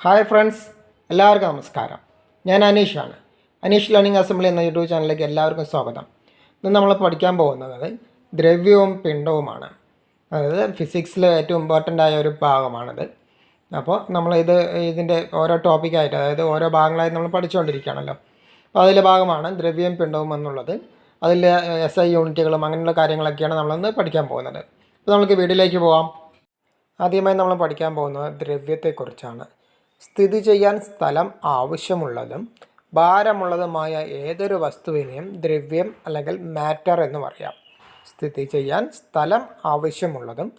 Hi friends, എല്ലാവർക്കും നമസ്കാരം. ഞാൻ അനീഷാണ്. അനീഷ് ലേണിംഗ് അസംബ്ലി എന്ന യൂട്യൂബ് ചാനലിലേക്ക് എല്ലാവർക്കും സ്വാഗതം. ഇന്ന് നമ്മൾ പഠിക്കാൻ പോകുന്നത് ദ്രവ്യവും പിണ്ഡവുമാണ്. അതായത് ഫിസിക്സിൽ ഏറ്റവും ഇമ്പോർട്ടൻ്റ് ആയ ഒരു ഭാഗമാണിത്. അപ്പോൾ ഇതിൻ്റെ ഓരോ ടോപ്പിക്കായിട്ട്, അതായത് ഓരോ ഭാഗങ്ങളായിട്ട് നമ്മൾ പഠിച്ചുകൊണ്ടിരിക്കുകയാണല്ലോ. അപ്പോൾ അതിലെ ഭാഗമാണ് ദ്രവ്യവും പിണ്ഡവും എന്നുള്ളത്. അതിൽ SI യൂണിറ്റുകളും അങ്ങനെയുള്ള കാര്യങ്ങളൊക്കെയാണ് നമ്മളിന്ന് പഠിക്കാൻ പോകുന്നത്. അപ്പോൾ നമുക്ക് വീഡിയോയിലേക്ക് പോകാം. ആദ്യമായി നമ്മൾ പഠിക്കാൻ പോകുന്നത് ദ്രവ്യത്തെക്കുറിച്ചാണ്. സ്ഥിതി ചെയ്യാൻ സ്ഥലം ആവശ്യമുള്ളതും ഭാരമുള്ളതുമായ ഏതൊരു വസ്തുവിനെയും ദ്രവ്യം അല്ലെങ്കിൽ മാറ്റർ എന്ന് പറയാം. സ്ഥിതി ചെയ്യാൻ സ്ഥലം ആവശ്യമുള്ളതും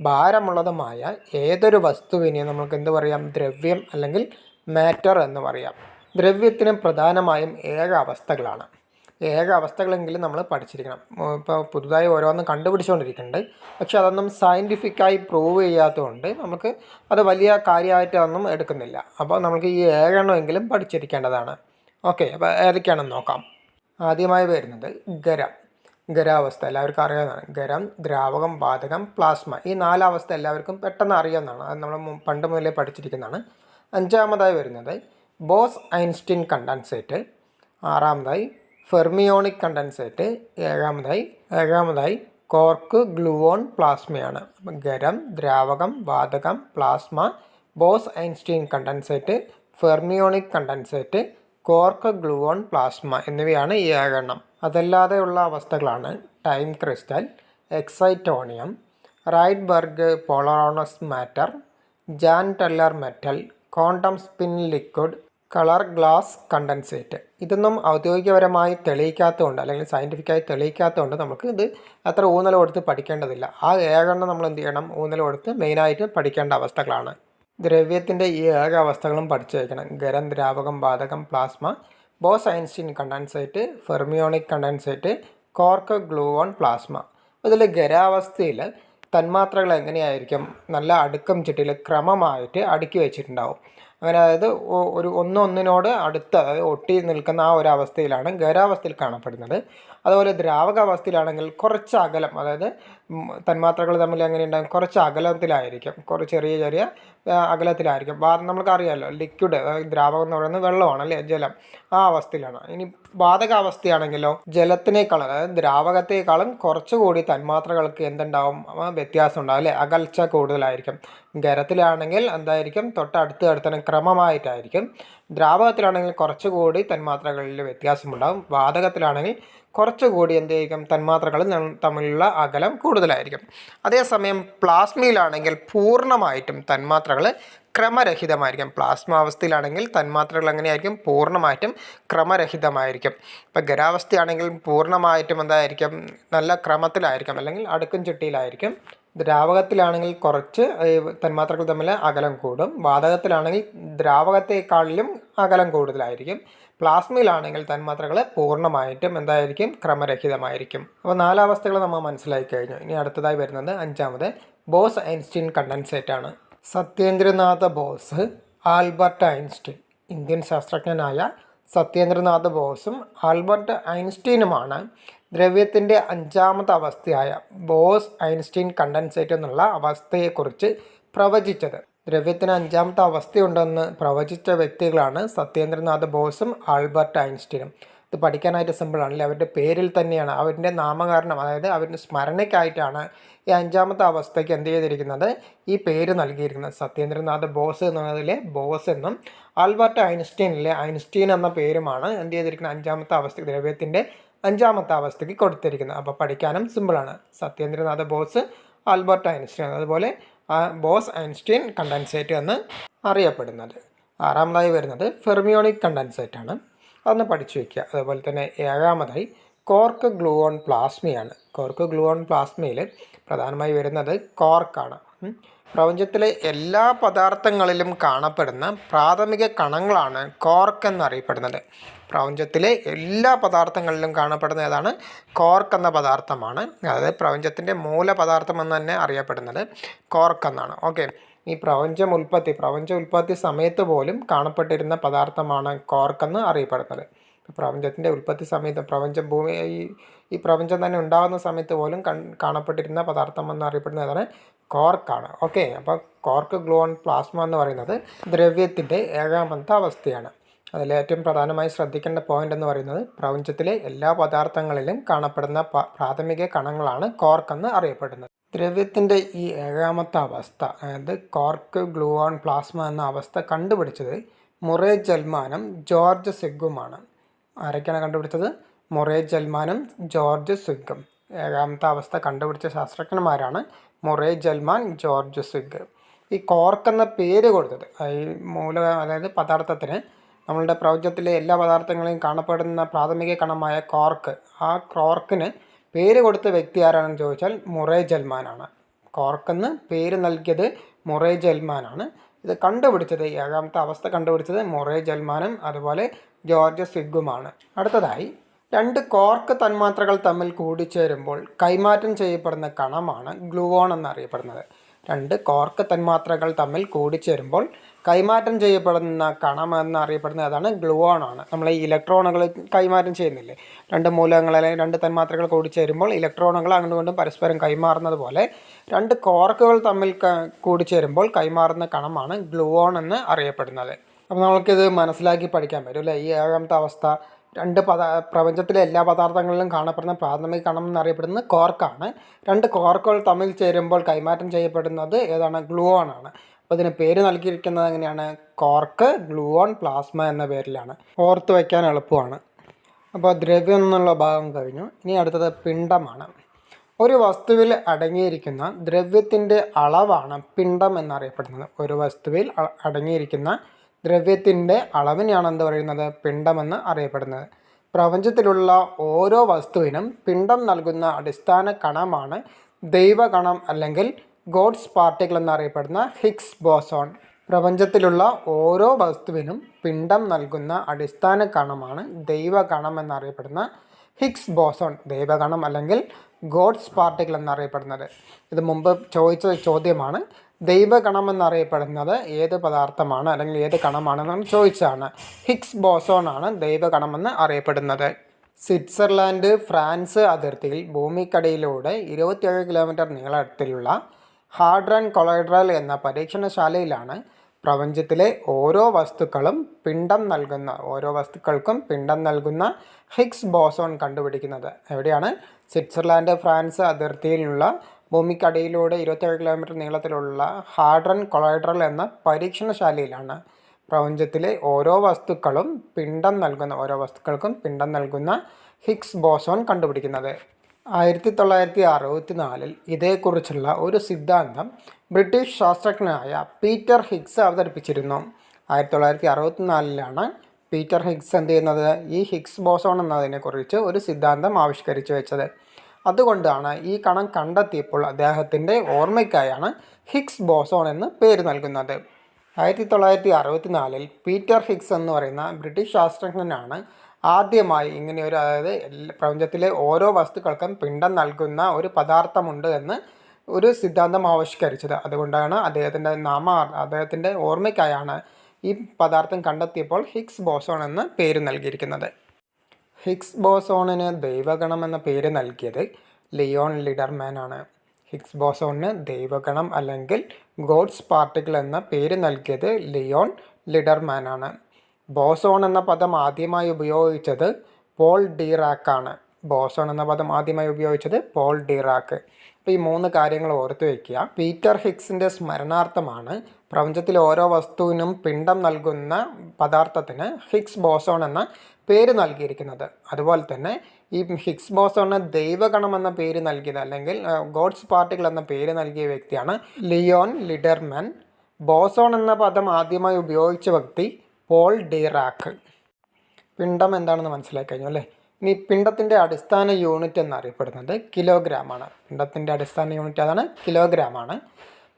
ഭാരമുള്ളതുമായ ഏതൊരു വസ്തുവിനെയും നമുക്ക് എന്ത് പറയാം? ദ്രവ്യം അല്ലെങ്കിൽ മാറ്റർ എന്ന് പറയാം. ദ്രവ്യത്തിന് പ്രധാനമായും ഏഴ് അവസ്ഥകളാണ്. ഏഴ് അവസ്ഥകളെങ്കിലും നമ്മൾ പഠിച്ചിരിക്കണം. ഇപ്പോൾ പുതുതായി ഓരോന്നും കണ്ടുപിടിച്ചുകൊണ്ടിരിക്കുന്നുണ്ട്. പക്ഷെ അതൊന്നും സയൻറ്റിഫിക്കായി പ്രൂവ് ചെയ്യാത്തതുകൊണ്ട് നമുക്ക് അത് വലിയ കാര്യമായിട്ടൊന്നും എടുക്കുന്നില്ല. അപ്പോൾ നമുക്ക് ഈ ഏഴെണ്ണമെങ്കിലും പഠിച്ചിരിക്കേണ്ടതാണ്. ഓക്കെ, അപ്പോൾ ഏതൊക്കെയാണെന്ന് നോക്കാം. ആദ്യമായി വരുന്നത് ഖരാവസ്ഥ. എല്ലാവർക്കും അറിയാവുന്നതാണ്. ഖരം, ദ്രാവകം, വാതകം, പ്ലാസ്മ. ഈ നാലവസ്ഥ എല്ലാവർക്കും പെട്ടെന്ന് അറിയാവുന്നതാണ്. അത് നമ്മൾ പണ്ട് മുതലേ പഠിച്ചിരിക്കുന്നതാണ്. അഞ്ചാമതായി വരുന്നത് ബോസ് ഐൻസ്റ്റീൻ കണ്ടൻസേറ്റ്. ആറാമതായി ഫെർമിയോണിക് കണ്ടൻസേറ്റ്. ഏഴാമതായി കോർക്ക് ഗ്ലൂവോൺ പ്ലാസ്മയാണ്. അപ്പം ഖരം, ദ്രാവകം, വാതകം, plasma, Bose Einstein condensate, fermionic condensate, quark gluon plasma എന്നിവയാണ് ഈ ഏഴെണ്ണം. അതല്ലാതെയുള്ള അവസ്ഥകളാണ് time crystal, excitonium, Rydberg polarons matter, Jahn Teller metal, quantum spin liquid, colour glass condensate. ഇതൊന്നും ഔദ്യോഗികപരമായി തെളിയിക്കാത്തതുകൊണ്ട് അല്ലെങ്കിൽ സയൻറ്റിഫിക്കായി തെളിയിക്കാത്തതുകൊണ്ട് നമുക്ക് ഇത് അത്ര ഊന്നൽ കൊടുത്ത് പഠിക്കേണ്ടതില്ല. ആ ഏഴെണ്ണം നമ്മൾ എന്ത് ചെയ്യണം? ഊന്നൽ കൊടുത്ത് മെയിനായിട്ട് പഠിക്കേണ്ട അവസ്ഥകളാണ്. ദ്രവ്യത്തിൻ്റെ ഈ ഏഴ് അവസ്ഥകളും പഠിച്ചു വയ്ക്കണം. ഖരം, ദ്രാവകം, വാതകം, plasma, Bose Einstein condensate, fermionic condensate, quark gluon plasma. ഇതിൽ ഖരാവസ്ഥയിൽ തന്മാത്രകൾ എങ്ങനെയായിരിക്കും? നല്ല അടുക്കം ചിട്ടിയിൽ ക്രമമായിട്ട് അടുക്കി വെച്ചിട്ടുണ്ടാവും. അങ്ങനെ അതായത് ഒന്നൊന്നിനോട് അടുത്ത്, അതായത് ഒട്ടി നിൽക്കുന്ന ആ ഒരു അവസ്ഥയിലാണ് ഖരാവസ്ഥയിൽ കാണപ്പെടുന്നത്. അതുപോലെ ദ്രാവകാവസ്ഥയിലാണെങ്കിൽ കുറച്ച് അകലം, അതായത് തന്മാത്രകൾ തമ്മിൽ എങ്ങനെ ഉണ്ടാകും? കുറച്ച് അകലത്തിലായിരിക്കും, കുറച്ച് ചെറിയ അകലത്തിലായിരിക്കും. നമുക്കറിയാമല്ലോ, ലിക്വിഡ്, അതായത് ദ്രാവകം എന്ന് പറയുന്നത് വെള്ളമാണ് അല്ലേ, ജലം. ആ അവസ്ഥയിലാണ്. ഇനി വാതകാവസ്ഥയാണെങ്കിലോ ജലത്തിനേക്കാളും, അതായത് ദ്രാവകത്തേക്കാളും കുറച്ചുകൂടി തന്മാത്രകൾക്ക് എന്തുണ്ടാവും? വ്യത്യാസം ഉണ്ടാവും അല്ലേ, അകൽച്ച കൂടുതലായിരിക്കും. ഖരത്തിലാണെങ്കിൽ എന്തായിരിക്കും? തൊട്ടടുത്ത് തന്നെ ക്രമമായിട്ടായിരിക്കും. ദ്രാവകത്തിലാണെങ്കിൽ കുറച്ചുകൂടി തന്മാത്രകളിൽ വ്യത്യാസമുണ്ടാകും. വാതകത്തിലാണെങ്കിൽ കുറച്ചുകൂടി എന്തായിരിക്കും? തന്മാത്രകൾ തമ്മിലുള്ള അകലം കൂടുതലായിരിക്കും. അതേസമയം പ്ലാസ്മയിലാണെങ്കിൽ പൂർണ്ണമായിട്ടും തന്മാത്രകൾ ക്രമരഹിതമായിരിക്കും. പ്ലാസ്മ അവസ്ഥയിലാണെങ്കിൽ തന്മാത്രകൾ എങ്ങനെയായിരിക്കും? പൂർണ്ണമായിട്ടും ക്രമരഹിതമായിരിക്കും. ഇപ്പോൾ ഖരാവസ്ഥയാണെങ്കിൽ പൂർണ്ണമായിട്ടും എന്തായിരിക്കും? നല്ല ക്രമത്തിലായിരിക്കും, അല്ലെങ്കിൽ അടുക്കും ചിട്ടിയിലായിരിക്കും. ദ്രാവകത്തിലാണെങ്കിൽ കുറച്ച് തന്മാത്രകൾ തമ്മിൽ അകലം കൂടും. വാതകത്തിലാണെങ്കിൽ ദ്രാവകത്തെക്കാളിലും അകലം കൂടുതലായിരിക്കും. പ്ലാസ്മയിലാണെങ്കിൽ തന്മാത്രകൾ പൂർണ്ണമായിട്ടും എന്തായിരിക്കും? ക്രമരഹിതമായിരിക്കും. അപ്പോൾ നാലാവസ്ഥകൾ നമ്മൾ മനസ്സിലാക്കി കഴിഞ്ഞു. ഇനി അടുത്തതായി വരുന്നത് അഞ്ചാമത് ബോസ് ഐൻസ്റ്റീൻ കണ്ടൻസേറ്റ് ആണ്. Satyendranath Bose, Albert Einstein. Indian ശാസ്ത്രജ്ഞനായ സത്യേന്ദ്രനാഥ ബോസും ആൽബർട്ട് ഐൻസ്റ്റീനുമാണ് ദ്രവ്യത്തിൻ്റെ അഞ്ചാമത്തെ അവസ്ഥയായ ബോസ് ഐൻസ്റ്റീൻ കണ്ടൻസേറ്റ് എന്നുള്ള അവസ്ഥയെക്കുറിച്ച് പ്രവചിച്ചത്. ദ്രവ്യത്തിന് അഞ്ചാമത്തെ അവസ്ഥയുണ്ടെന്ന് പ്രവചിച്ച വ്യക്തികളാണ് സത്യേന്ദ്രനാഥ ബോസും ആൽബർട്ട് ഐൻസ്റ്റീനും. ഇത് പഠിക്കാനായിട്ട് സിമ്പിളാണല്ലേ. അവരുടെ പേരിൽ തന്നെയാണ്, അവരുടെ നാമകരണം, അതായത് അവരുടെ സ്മരണയ്ക്കായിട്ടാണ് ഈ അഞ്ചാമത്തെ അവസ്ഥയ്ക്ക് എന്ത് ചെയ്തിരിക്കുന്നത്? ഈ പേര് നൽകിയിരിക്കുന്നത്. സത്യേന്ദ്രനാഥ ബോസ് എന്നതിലെ ബോസ് എന്നും ആൽബർട്ട് ഐൻസ്റ്റീനിലെ ഐൻസ്റ്റീൻ എന്ന പേരുമാണ് എന്ത് ചെയ്തിരിക്കുന്നത്? അഞ്ചാമത്തെ അവസ്ഥ, ദ്രവ്യത്തിൻ്റെ അഞ്ചാമത്തെ അവസ്ഥയ്ക്ക് കൊടുത്തിരിക്കുന്നത്. അപ്പോൾ പഠിക്കാനും സിമ്പിളാണ്. സത്യേന്ദ്രനാഥ ബോസ്, ആൽബർട്ട് ഐൻസ്റ്റീൻ, അതുപോലെ ബോസ് ഐൻസ്റ്റീൻ കണ്ടൻസേറ്റ് എന്ന് അറിയപ്പെടുന്നത്. ആറാമതായി വരുന്നത് ഫെർമിയോണിക് കണ്ടൻസേറ്റ് ആണ്. അതൊന്ന് പഠിച്ചു വയ്ക്കുക. അതുപോലെ തന്നെ ഏഴാമതായി കോർക്ക് ഗ്ലൂവോൺ പ്ലാസ്മയാണ്. കോർക്ക് ഗ്ലൂവോൺ പ്ലാസ്മയിൽ പ്രധാനമായി വരുന്നത് കോർക്കാണ്. പ്രപഞ്ചത്തിലെ എല്ലാ പദാർത്ഥങ്ങളിലും കാണപ്പെടുന്ന പ്രാഥമിക കണങ്ങളാണ് കോർക്ക് എന്നറിയപ്പെടുന്നത്. പ്രപഞ്ചത്തിലെ എല്ലാ പദാർത്ഥങ്ങളിലും കാണപ്പെടുന്ന ഏതാണ്? കോർക്ക് എന്ന പദാർത്ഥമാണ്. അതായത് പ്രപഞ്ചത്തിൻ്റെ മൂലപദാർത്ഥം എന്ന് തന്നെ അറിയപ്പെടുന്നത് കോർക്ക് എന്നാണ്. ഓക്കെ, ഈ പ്രപഞ്ച ഉൽപ്പത്തി സമയത്ത് പോലും കാണപ്പെട്ടിരുന്ന പദാർത്ഥമാണ് കോർക്ക് എന്ന് അറിയപ്പെടുന്നത്. പ്രപഞ്ചത്തിൻ്റെ ഉൽപ്പത്തി സമയത്ത് ഭൂമി ഈ പ്രപഞ്ചം തന്നെ ഉണ്ടാകുന്ന സമയത്ത് പോലും കാണപ്പെട്ടിരുന്ന പദാർത്ഥം എന്നറിയപ്പെടുന്നത് ഏതാണ്? കോർക്കാണ്. ഓക്കെ, അപ്പോൾ കോർക്ക്, ഗ്ലൂവോൺ, പ്ലാസ്മ എന്ന് പറയുന്നത് ദ്രവ്യത്തിൻ്റെ ഏകാമത്ത അവസ്ഥയാണ്. അതിൽ ഏറ്റവും പ്രധാനമായി ശ്രദ്ധിക്കേണ്ട പോയിന്റ് എന്ന് പറയുന്നത് പ്രപഞ്ചത്തിലെ എല്ലാ പദാർത്ഥങ്ങളിലും കാണപ്പെടുന്ന പ്രാഥമിക കണങ്ങളാണ് കോർക്ക് എന്ന് അറിയപ്പെടുന്നത്. ദ്രവ്യത്തിൻ്റെ ഈ ഏഴാമത്തെ അവസ്ഥ, അതായത് കോർക്ക്, ഗ്ലൂവോൺ, പ്ലാസ്മ എന്ന അവസ്ഥ കണ്ടുപിടിച്ചത് മുറേ ജെൽമാനും ജോർജ് സ്വിഗുമാണ്. ആരൊക്കെയാണ് കണ്ടുപിടിച്ചത്? മുറേ ജെൽമാനും ജോർജ് സ്വിഗും. ഏഴാമത്തെ അവസ്ഥ കണ്ടുപിടിച്ച ശാസ്ത്രജ്ഞന്മാരാണ് മുറേ ജെൽമാൻ, ജോർജ് സ്വിഗ്. ഈ കോർക്ക് എന്ന പേര് കൊടുത്തത്, ഈ അതായത് പദാർത്ഥത്തിന്, നമ്മളുടെ പ്രപഞ്ചത്തിലെ എല്ലാ പദാർത്ഥങ്ങളെയും കാണപ്പെടുന്ന പ്രാഥമിക കണമായ കോർക്ക്, ആ കോർക്കിന് പേര് കൊടുത്ത വ്യക്തി ആരാണെന്ന് ചോദിച്ചാൽ മുറേ ജെൽമാനാണ്. കോർക്കെന്ന് പേര് നൽകിയത് മുറേ ജെൽമാനാണ്. ഇത് കണ്ടുപിടിച്ചത്, ഏഴാമത്തെ അവസ്ഥ കണ്ടുപിടിച്ചത് മുറേ ജെൽമാനും അതുപോലെ ജോർജ് സ്വിഗുമാണ്. അടുത്തതായി, രണ്ട് കോർക്ക് തന്മാത്രകൾ തമ്മിൽ കൂടിച്ചേരുമ്പോൾ കൈമാറ്റം ചെയ്യപ്പെടുന്ന കണമാണ് ഗ്ലൂവോൺ എന്നറിയപ്പെടുന്നത്. രണ്ട് കോർക്ക് തന്മാത്രകൾ തമ്മിൽ കൂടിച്ചേരുമ്പോൾ കൈമാറ്റം ചെയ്യപ്പെടുന്ന കണം എന്നറിയപ്പെടുന്നത് അതാണ് ഗ്ലൂവോൺ ആണ്. നമ്മൾ ഈ ഇലക്ട്രോണുകൾ കൈമാറ്റം ചെയ്യുന്നില്ലേ, രണ്ട് മൂലകങ്ങൾ അല്ലെങ്കിൽ രണ്ട് തന്മാത്രകൾ കൂടിച്ചേരുമ്പോൾ ഇലക്ട്രോണുകൾ അങ്ങോട്ടും പരസ്പരം കൈമാറുന്നത് പോലെ രണ്ട് കോർക്കുകൾ തമ്മിൽ കൂടിച്ചേരുമ്പോൾ കൈമാറുന്ന കണമാണ് ഗ്ലൂവോൺ എന്ന് അറിയപ്പെടുന്നത്. അപ്പോൾ നമ്മൾക്കിത് മനസ്സിലാക്കി പഠിക്കാൻ പറ്റും അല്ലേ? ഈ ഏഴാമത്തെ അവസ്ഥ, പ്രപഞ്ചത്തിലെ എല്ലാ പദാർത്ഥങ്ങളിലും കാണപ്പെടുന്ന പ്രാഥമിക കണം എന്നറിയപ്പെടുന്നത് കോർക്കാണ്. രണ്ട് കോർക്കുകൾ തമ്മിൽ ചേരുമ്പോൾ കൈമാറ്റം ചെയ്യപ്പെടുന്നത് ഏതാണ്? ഗ്ലൂവോൺ ആണ്. അപ്പോൾ ഇതിന് പേര് നൽകിയിരിക്കുന്നത് എങ്ങനെയാണ്? കോർക്ക്, ഗ്ലൂവോൺ, പ്ലാസ്മ എന്ന പേരിലാണ്. ഓർത്ത് വയ്ക്കാൻ എളുപ്പമാണ്. അപ്പോൾ ദ്രവ്യം എന്നുള്ള ഭാഗം കഴിഞ്ഞു. ഇനി അടുത്തത് പിണ്ഡമാണ്. ഒരു വസ്തുവിൽ അടങ്ങിയിരിക്കുന്ന ദ്രവ്യത്തിൻ്റെ അളവാണ് പിണ്ഡം എന്നറിയപ്പെടുന്നത്. ഒരു വസ്തുവിൽ അടങ്ങിയിരിക്കുന്ന ദ്രവ്യത്തിൻ്റെ അളവിനെയാണ് എന്ത് പറയുന്നത്? പിണ്ഡമെന്ന് അറിയപ്പെടുന്നത്. പ്രപഞ്ചത്തിലുള്ള ഓരോ വസ്തുവിനും പിണ്ഡം നൽകുന്ന അടിസ്ഥാന കണമാണ് ദൈവകണം അല്ലെങ്കിൽ ഗോഡ്സ് പാർട്ടിക്കിൾ എന്നറിയപ്പെടുന്ന ഹിഗ്സ് ബോസോൺ. പ്രപഞ്ചത്തിലുള്ള ഓരോ വസ്തുവിനും പിണ്ഡം നൽകുന്ന അടിസ്ഥാന കണമാണ് ദൈവകണം എന്നറിയപ്പെടുന്ന ഹിഗ്സ് ബോസോൺ, ദൈവകണം അല്ലെങ്കിൽ ഗോഡ്സ് പാർട്ടിക്കിൾ എന്നറിയപ്പെടുന്നത്. ഇത് മുമ്പ് ചോദിച്ച ചോദ്യമാണ്. ദൈവകണം എന്നറിയപ്പെടുന്നത് ഏത് പദാർത്ഥമാണ് അല്ലെങ്കിൽ ഏത് കണമാണെന്നാണ് ചോദിച്ചതാണ്. ഹിഗ്സ് ബോസോൺ ആണ് ദൈവകണമെന്ന് അറിയപ്പെടുന്നത്. സ്വിറ്റ്സർലാൻഡ്, ഫ്രാൻസ് അതിർത്തിയിൽ ഭൂമിക്കടിയിലൂടെ 27 കിലോമീറ്റർ നീളത്തിലുള്ള ഹാഡ്രൻ കൊളൈഡ്രൽ എന്ന പരീക്ഷണശാലയിലാണ് പ്രപഞ്ചത്തിലെ ഓരോ വസ്തുക്കൾക്കും പിണ്ഡം നൽകുന്ന ഹിഗ്സ് ബോസോൺ കണ്ടുപിടിക്കുന്നത്. എവിടെയാണ്? സ്വിറ്റ്സർലാൻഡ്, ഫ്രാൻസ് അതിർത്തിയിലുള്ള ഭൂമിക്കടിയിലൂടെ 27 കിലോമീറ്റർ നീളത്തിലുള്ള ഹാഡ്രൻ കൊളൈഡ്രൽ എന്ന പരീക്ഷണശാലയിലാണ് പ്രപഞ്ചത്തിലെ ഓരോ വസ്തുക്കൾക്കും പിണ്ഡം നൽകുന്ന ഹിഗ്സ് ബോസോൺ കണ്ടുപിടിക്കുന്നത്. 1964 ഇതേക്കുറിച്ചുള്ള ഒരു സിദ്ധാന്തം ബ്രിട്ടീഷ് ശാസ്ത്രജ്ഞനായ പീറ്റർ ഹിഗ്സ് അവതരിപ്പിച്ചിരുന്നു. 1964 പീറ്റർ ഹിഗ്സ് എന്ത് ചെയ്യുന്നത്? ഈ ഹിഗ്സ് ബോസോൺ എന്നതിനെക്കുറിച്ച് ഒരു സിദ്ധാന്തം ആവിഷ്കരിച്ചു വെച്ചത്. അതുകൊണ്ടാണ് ഈ കണം കണ്ടെത്തിയപ്പോൾ അദ്ദേഹത്തിൻ്റെ ഓർമ്മയ്ക്കായാണ് ഹിഗ്സ് ബോസോൺ എന്ന് പേര് നൽകുന്നത്. 1964 പീറ്റർ ഹിഗ്സ് എന്ന് പറയുന്ന ബ്രിട്ടീഷ് ശാസ്ത്രജ്ഞനാണ് ആദ്യമായി ഇങ്ങനെയൊരു, അതായത് പ്രപഞ്ചത്തിലെ ഓരോ വസ്തുക്കൾക്കും പിണ്ഡം നൽകുന്ന ഒരു പദാർത്ഥമുണ്ട് എന്ന് ഒരു സിദ്ധാന്തം ആവിഷ്കരിച്ചത്. അതുകൊണ്ടാണ് അദ്ദേഹത്തിൻ്റെ ഓർമ്മയ്ക്കായാണ് ഈ പദാർത്ഥം കണ്ടെത്തിയപ്പോൾ ഹിഗ്സ് ബോസോൺ എന്ന് പേര് നൽകിയിരിക്കുന്നത്. ഹിഗ്സ് ബോസോണിന് ദൈവഗണം എന്ന പേര് നൽകിയത് ലിയോൺ ലിഡർമാൻ ആണ്. ഹിഗ്സ് ബോസോണിന് ദൈവഗണം അല്ലെങ്കിൽ ഗോഡ്സ് പാർട്ടിക്കിൾ എന്ന പേര് നൽകിയത് ലിയോൺ ലിഡർമാൻ ആണ്. ബോസോൺ എന്ന പദം ആദ്യമായി ഉപയോഗിച്ചത് പോൾ ഡിറാക്ക് ആണ്. അപ്പോൾ ഈ 3 കാര്യങ്ങൾ ഓർത്തു വയ്ക്കുക. പീറ്റർ ഹിഗ്സിൻ്റെ സ്മരണാർത്ഥമാണ് പ്രപഞ്ചത്തിലെ ഓരോ വസ്തുവിനും പിണ്ഡം നൽകുന്ന പദാർത്ഥത്തിന് ഹിഗ്സ് ബോസോൺ എന്ന പേര് നൽകിയിരിക്കുന്നത്. അതുപോലെ തന്നെ ഈ ഹിഗ്സ് ബോസോണിന് ദൈവഗണം എന്ന പേര് നൽകിയത് അല്ലെങ്കിൽ ഗോഡ്സ് പാർട്ടിക്കിൾ എന്ന പേര് നൽകിയ വ്യക്തിയാണ് ലിയോൺ ലിഡർമാൻ. ബോസോൺ എന്ന പദം ആദ്യമായി ഉപയോഗിച്ച വ്യക്തി പോൾ ഡിറാക്ക്. പിണ്ഡം എന്താണെന്ന് മനസ്സിലാക്കി കഴിഞ്ഞു അല്ലേ? ഇനി പിണ്ഡത്തിൻ്റെ അടിസ്ഥാന യൂണിറ്റ് എന്നറിയപ്പെടുന്നത് കിലോഗ്രാമാണ്. പിണ്ഡത്തിൻ്റെ അടിസ്ഥാന യൂണിറ്റ് അതാണ് കിലോഗ്രാമാണ്.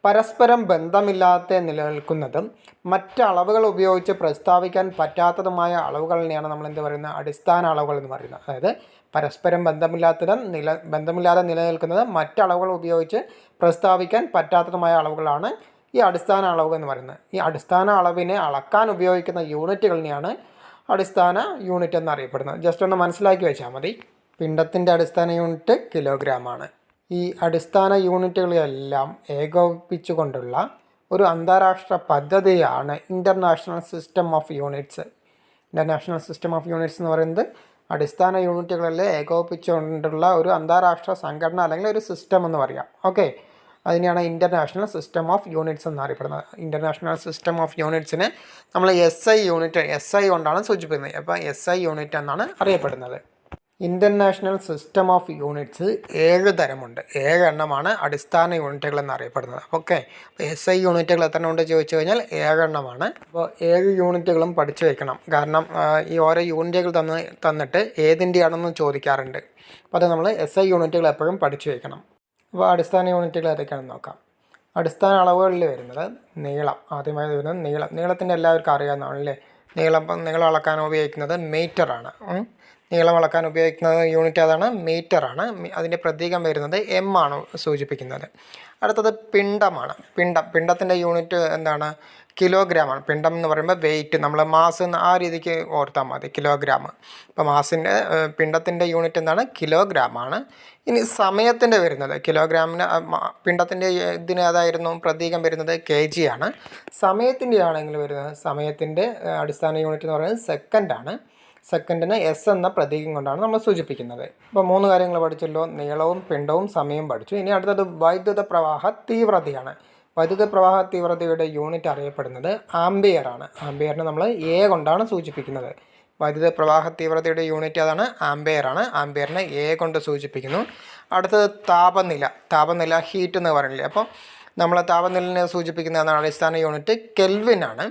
പരസ്പരം ബന്ധമില്ലാതെ നിലനിൽക്കുന്നതും മറ്റ് അളവുകൾ ഉപയോഗിച്ച് പ്രസ്താവിക്കാൻ പറ്റാത്തതുമായ അളവുകളിനെയാണ് നമ്മൾ എന്ത് പറയുന്നത്? അടിസ്ഥാന അളവുകൾ എന്ന് പറയുന്നത്. അതായത് പരസ്പരം ബന്ധമില്ലാതെ നിലനിൽക്കുന്നത് മറ്റ് അളവുകൾ ഉപയോഗിച്ച് പ്രസ്താവിക്കാൻ പറ്റാത്തതുമായ അളവുകളാണ് ഈ അടിസ്ഥാന അളവുകൾ എന്ന് പറയുന്നത്. ഈ അടിസ്ഥാന അളവിനെ അളക്കാൻ ഉപയോഗിക്കുന്ന യൂണിറ്റുകളിനെയാണ് അടിസ്ഥാന യൂണിറ്റ് എന്നറിയപ്പെടുന്നത്. ജസ്റ്റ് ഒന്ന് മനസ്സിലാക്കി വെച്ചാൽ മതി. പിണ്ഡത്തിൻ്റെ അടിസ്ഥാന യൂണിറ്റ് കിലോഗ്രാമാണ്. ഈ അടിസ്ഥാന യൂണിറ്റുകളെല്ലാം ഏകോപിപ്പിച്ചുകൊണ്ടുള്ള ഒരു അന്താരാഷ്ട്ര പദ്ധതിയാണ് international system of units. International system of units എന്ന് പറയുന്നത് അടിസ്ഥാന യൂണിറ്റുകളെല്ലാം ഏകോപിപ്പിച്ചുകൊണ്ടുള്ള ഒരു അന്താരാഷ്ട്ര സംഘടന അല്ലെങ്കിൽ ഒരു സിസ്റ്റം എന്ന് പറയാം. ഓക്കെ, അതിനെയാണ് ഇൻ്റർനാഷണൽ സിസ്റ്റം ഓഫ് യൂണിറ്റ്സ് എന്നറിയപ്പെടുന്നത്. ഇൻ്റർനാഷണൽ സിസ്റ്റം ഓഫ് യൂണിറ്റ്സിനെ നമ്മൾ SI യൂണിറ്റ്, SI കൊണ്ടാണ് സൂചിപ്പിക്കുന്നത്. അപ്പോൾ SI യൂണിറ്റ് എന്നാണ് അറിയപ്പെടുന്നത്. International system of units 7 തരമുണ്ട്. 7 എണ്ണമാണ് അടിസ്ഥാന യൂണിറ്റുകൾ എന്നറിയപ്പെടുന്നത്. ഓക്കെ, അപ്പോൾ SI യൂണിറ്റുകൾ എത്ര ഉണ്ട് ചോദിച്ചു കഴിഞ്ഞാൽ 7 എണ്ണമാണ്. അപ്പോൾ 7 യൂണിറ്റുകളും പഠിച്ചു വയ്ക്കണം. കാരണം ഈ ഓരോ യൂണിറ്റുകൾ തന്നിട്ട് ഏതിൻ്റെയാണെന്ന് ചോദിക്കാറുണ്ട്. അപ്പോൾ അത് നമ്മൾ SI യൂണിറ്റുകൾ എപ്പോഴും പഠിച്ചു വയ്ക്കണം. അപ്പോൾ അടിസ്ഥാന യൂണിറ്റുകൾ ഏതൊക്കെയാണെന്ന് നോക്കാം. അടിസ്ഥാന അളവുകളിൽ വരുന്നത് നീളം. ആദ്യമായി വരുന്നത് നീളത്തിൻ്റെ എല്ലാവർക്കും അറിയാവുന്നതാണല്ലേ. നീളം അളക്കാൻ ഉപയോഗിക്കുന്നത് മീറ്ററാണ്. നീളം അളക്കാൻ ഉപയോഗിക്കുന്ന യൂണിറ്റ് അതാണ്, മീറ്ററാണ്. അതിൻ്റെ പ്രതീകം വരുന്നത് M ആണ് സൂചിപ്പിക്കുന്നത്. അടുത്തത് പിണ്ഡമാണ്. പിണ്ഡത്തിൻ്റെ യൂണിറ്റ് എന്താണ്? കിലോഗ്രാമാണ്. പിണ്ഡം എന്ന് പറയുമ്പോൾ വെയിറ്റ്, നമ്മൾ മാസ് ആ രീതിക്ക് ഓർത്താൽ മതി, കിലോഗ്രാം. അപ്പോൾ പിണ്ഡത്തിൻ്റെ യൂണിറ്റ് എന്താണ്? കിലോഗ്രാമാണ്. ഇനി സമയത്തിൻ്റെ വരുന്നത് കിലോഗ്രാമിന്, പിണ്ഡത്തിൻ്റെ ഇതിന് ഏതായിരുന്നു പ്രതീകം വരുന്നത്? kg ആണ്. സമയത്തിൻ്റെ ആണെങ്കിൽ വരുന്നത്, സമയത്തിൻ്റെ അടിസ്ഥാന യൂണിറ്റ് എന്ന് പറയുന്നത് സെക്കൻഡാണ്. സെക്കൻഡിന് S എന്ന പ്രതീകം കൊണ്ടാണ് നമ്മൾ സൂചിപ്പിക്കുന്നത്. അപ്പോൾ 3 കാര്യങ്ങൾ പഠിച്ചല്ലോ. നീളവും പിണ്ഡവും സമയവും പഠിച്ചു. ഇനി അടുത്തത് വൈദ്യുത പ്രവാഹ തീവ്രതയാണ്. വൈദ്യുത പ്രവാഹ തീവ്രതയുടെ യൂണിറ്റ് അറിയപ്പെടുന്നത് ആംബിയർ ആണ്. ആംബിയറിനെ നമ്മൾ A കൊണ്ടാണ് സൂചിപ്പിക്കുന്നത്. വൈദ്യുത പ്രവാഹ തീവ്രതയുടെ യൂണിറ്റ് അതാണ്, ആംബിയർ ആണ്. ആംബിയറിനെ A കൊണ്ട് സൂചിപ്പിക്കുന്നു. അടുത്തത് താപനില ഹീറ്റ് എന്ന് പറയുന്നില്ലേ. അപ്പോൾ നമ്മൾ താപനിലയെ സൂചിപ്പിക്കുന്ന അടിസ്ഥാന യൂണിറ്റ് കെൽവിൻ ആണ്.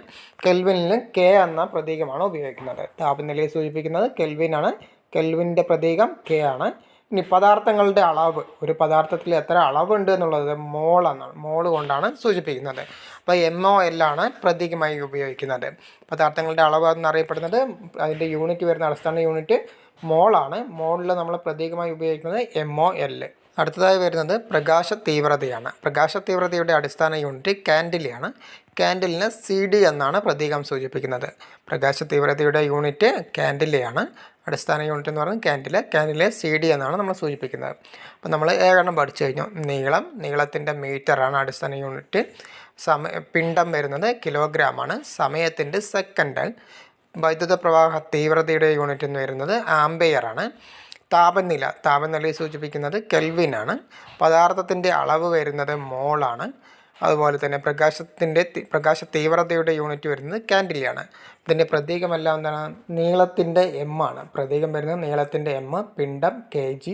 കെൽവിനിൽ K എന്ന പ്രതീകമാണ് ഉപയോഗിക്കുന്നത്. താപനിലയെ സൂചിപ്പിക്കുന്നത് കെൽവിൻ ആണ്. കെൽവിൻ്റെ പ്രതീകം K ആണ്. ഇനി പദാർത്ഥങ്ങളുടെ അളവ്, ഒരു പദാർത്ഥത്തിൽ എത്ര അളവുണ്ട് എന്നുള്ളത് മോൾ എന്നാണ്, മോൾ കൊണ്ടാണ് സൂചിപ്പിക്കുന്നത്. അപ്പോൾ MOL ആണ് പ്രതീകമായി ഉപയോഗിക്കുന്നത്. പദാർത്ഥങ്ങളുടെ അളവ് എന്നറിയപ്പെടുന്നത്, അതിൻ്റെ യൂണിറ്റ് വരുന്ന അടിസ്ഥാന യൂണിറ്റ് മോളാണ്. മോളിൽ നമ്മൾ പ്രതീകമായി ഉപയോഗിക്കുന്നത് MOL. അടുത്തതായി വരുന്നത് പ്രകാശ തീവ്രതയാണ്. പ്രകാശ തീവ്രതയുടെ അടിസ്ഥാന യൂണിറ്റ് കാൻഡിലയാണ്. കാൻഡിലിന് CD എന്നാണ് പ്രതീകം സൂചിപ്പിക്കുന്നത്. പ്രകാശ തീവ്രതയുടെ യൂണിറ്റ് കാൻഡിലയാണ്. അടിസ്ഥാന യൂണിറ്റ് എന്ന് പറയുന്നത് കാൻഡിലെ CD എന്നാണ് നമ്മൾ സൂചിപ്പിക്കുന്നത്. അപ്പോൾ നമ്മൾ 7 എണ്ണം പഠിച്ചു കഴിഞ്ഞു. നീളത്തിൻ്റെ മീറ്ററാണ് അടിസ്ഥാന യൂണിറ്റ്. പിണ്ഡം വരുന്നത് കിലോഗ്രാമാണ്. സമയത്തിൻ്റെ സെക്കൻഡ്. വൈദ്യുത പ്രവാഹ തീവ്രതയുടെ യൂണിറ്റ് എന്ന് വരുന്നത് ആംബിയറാണ്. താപനിലയെ സൂചിപ്പിക്കുന്നത് കെൽവിനാണ്. പദാർത്ഥത്തിൻ്റെ അളവ് വരുന്നത് മോളാണ്. അതുപോലെ തന്നെ പ്രകാശ തീവ്രതയുടെ യൂണിറ്റ് വരുന്നത് കാൻഡിലയാണ്. ഇതിൻ്റെ പ്രതീകമെല്ലാം എന്താണ്? നീളത്തിൻ്റെ M ആണ്. പ്രതീകം വരുന്നത് നീളത്തിൻ്റെ M. പിണ്ഡം kg.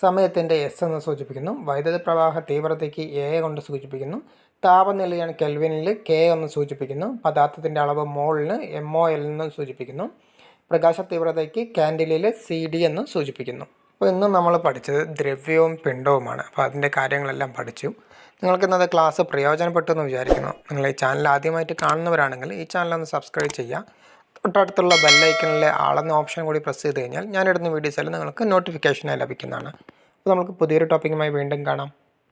സമയത്തിൻ്റെ S എന്ന് സൂചിപ്പിക്കുന്നു. വൈദ്യുത പ്രവാഹ തീവ്രതയ്ക്ക് A കൊണ്ട് സൂചിപ്പിക്കുന്നു. താപനിലയാണ് കെൽവിനിൽ K എന്ന് സൂചിപ്പിക്കുന്നു. പദാർത്ഥത്തിൻ്റെ അളവ് മോളിന് MOL എന്ന് സൂചിപ്പിക്കുന്നു. പ്രകാശ തീവ്രതയ്ക്ക് കാൻഡിലിൽ CD എന്ന് സൂചിപ്പിക്കുന്നു. അപ്പോൾ ഇന്ന് നമ്മൾ പഠിച്ചത് ദ്രവ്യവും പിണ്ഡവുമാണ്. അപ്പോൾ അതിൻ്റെ കാര്യങ്ങളെല്ലാം പഠിച്ചു. നിങ്ങൾക്ക് ഇന്നത്തെ ക്ലാസ് പ്രയോജനപ്പെട്ടു എന്ന് വിചാരിക്കുന്നു. നിങ്ങൾ ഈ ചാനൽ ആദ്യമായിട്ട് കാണുന്നവരാണെങ്കിൽ ഈ ചാനൽ ഒന്ന് സബ്സ്ക്രൈബ് ചെയ്യുക. തൊട്ടടുത്തുള്ള ബെല്ലൈക്കണിലെ ആളെന്ന ഓപ്ഷൻ കൂടി പ്രസ് ചെയ്ത് കഴിഞ്ഞാൽ ഞാനിടുന്ന വീഡിയോസ് എല്ലാം നിങ്ങൾക്ക് നോട്ടിഫിക്കേഷനായി ലഭിക്കുന്നതാണ്. അപ്പോൾ നമുക്ക് പുതിയൊരു ടോപ്പിക്കുമായി വീണ്ടും കാണാം.